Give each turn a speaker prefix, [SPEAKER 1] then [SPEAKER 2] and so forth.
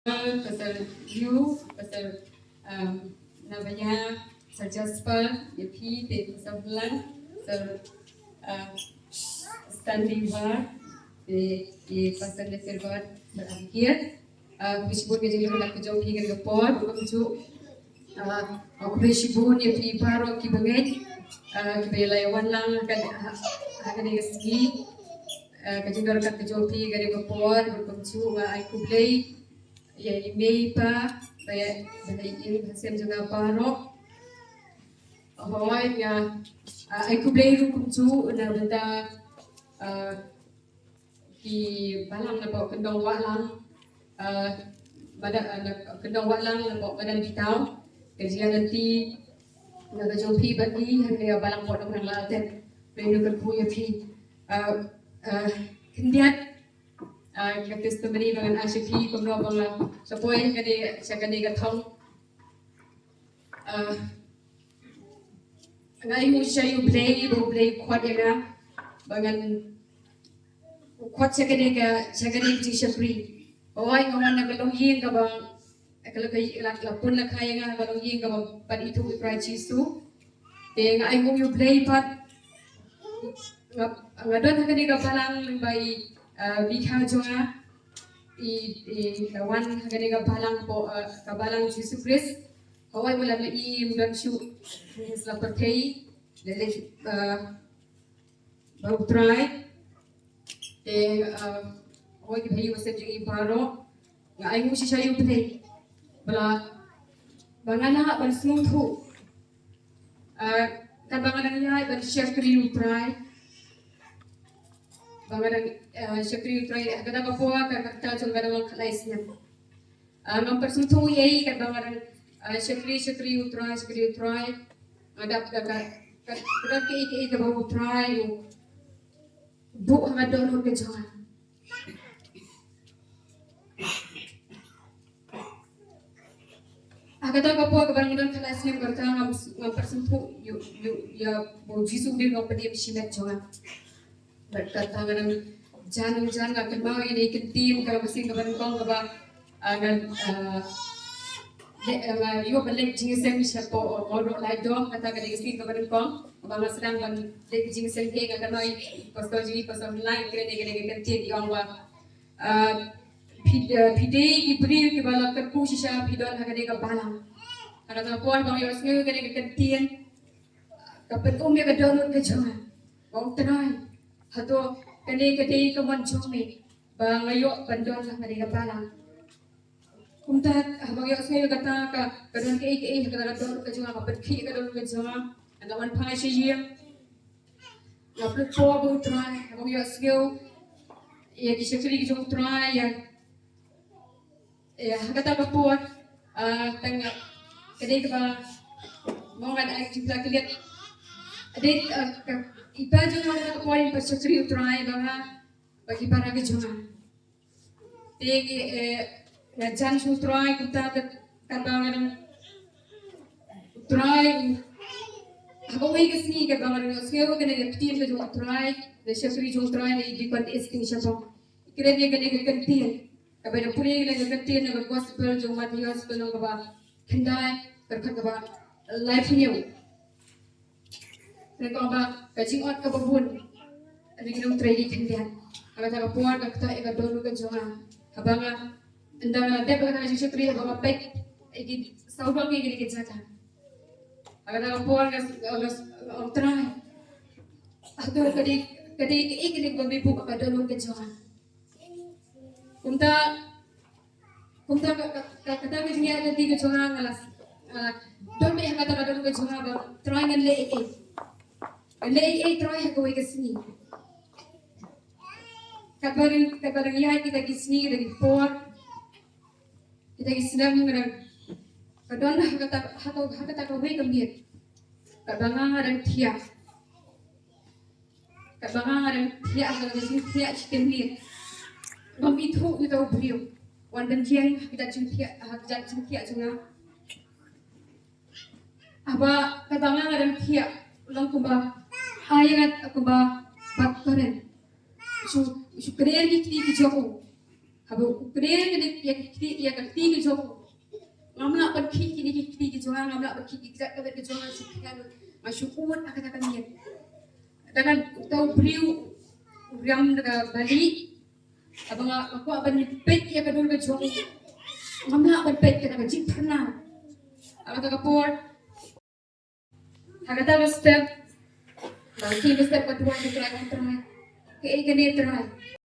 [SPEAKER 1] pasal you, pasal namanya Sir Jasper, Yapi, pasal Bulan, Sir Stanley War, pasal Nasir God berakhir. Bisibun kerja nak kerja pergi ke Port, bukan tu. Aku bisibun Yapi baru kibangai, kibelayawan lang kan akan digesgi. Kerja nak kerja pergi ke Port, bukan tu. Aku play. Ya email pa kaya ini hasil juga baru awalnya aku beli hukum tu na benda di balang na bawa kendong walang pada kendong walang na bawa badan kita kerja nanti na kejumpi bagi hanya balang bawa orang lain beli kerja pi kemudian testimony dengan Ashifi kumno bangla sapoi kani sakani gathong ngai mu shayu play khwat yaga bangan khwat sakani ji shapri oi ngawan na galong yin ka bang akalakay lapun na kaya nga galong yin ka bang pan itu ikra chisu te ngai mu yu play pat ngadon hakani ka balang bai bikha jonga wan hagani ga balang po kabalang Jesus Christ hawai mula i mudan shu isla pertei lele bau try te hoi bhai wasep jingi paro nga ai mu shishayu play bala bangana ban smuthu kabangana nya ban share kri try bangana Syakri try agada kapwa kakta chungada wal khalaisnya ngam persuntu yei ka bangaran Syakri try ada ke ke babu try bu ngada no ke jangan agada kapwa ka bangaran khalaisnya berta ngam persuntu ya bu jisu din no pedi shimet jangan berkata dengan jangan akan mau ini ketim kalau mesti kapan kau kaba agan yo balik jingsem siapa modal lain kata kan mesti kapan kau bangla sedang kan lek jingsem ke akan mau pasal jadi pasal lain kena ketim di angwa pide ibri ke bala kerpu sisa pidon akan dia balang kata puan bang yo sengaja kena ketim kapan kau me kadon ke jangan bang tenai atau kene kaman chome bangayo bandon sa kanila pala kumta habang yo sngayo kata ka kadon ke kada don ka junga kapatki kadon ka junga andaman pangai siya laput po bu try habang yo sngayo ya ki sekri ki jung try ya kata ka po tang kene ka mo kan ay kita kilit adik iba junga na poin pasukri utrai banga bagi para ke junga tege jan sutrai kuta kadang utrai ako wei kesni ke banga no skeo ke ne ptir ke junga utrai de shafri junga utrai ne di kwat esking shapo kire ne ke kantin ka bena puri ne ke kantin ne gospel junga di gospel no ba kendai kerkat ba life new Rekau ba kacing ot kababun, ada kita training kendian. Kalau tak puan, kita eka dulu ke jonga. Abanga, anda dep kata kacing setri, abanga pek, eki saubang eki jata. Kalau tak puan, kalau try, atau kadi eki babi buka eka dulu ke jonga. Kumta kata kacing ada tiga jonga ngalas. Dom yang kata dulu ke jonga, try ngale eki. Lei try aku kesini. Kabarang ya kita kesini kita kipor, kita kesini mengenai kadang kata kau baik kembir. Kabangang ada tiap kalau kesini tiap kembir. Memitu kita beriu. Wandan tiang kita tiap juga. Apa kabangang ada tiap ulang kubah. Ayat aku bah bakaren, so keren gitu di jauh. Habo kene kene ya kiti ke jong. Ngamla ban ki kini kiti ke jong ngamla ban ki exact ka ke jong sikan masyukut akan niya. Dengan tau beriu uriam daga bali abang aku aban pet ya kadul ke jong. Ngamla ban pet ka daga jip pernah. Abang daga por. Hagata step. Bagi step kedua kita akan try. Ke kene try.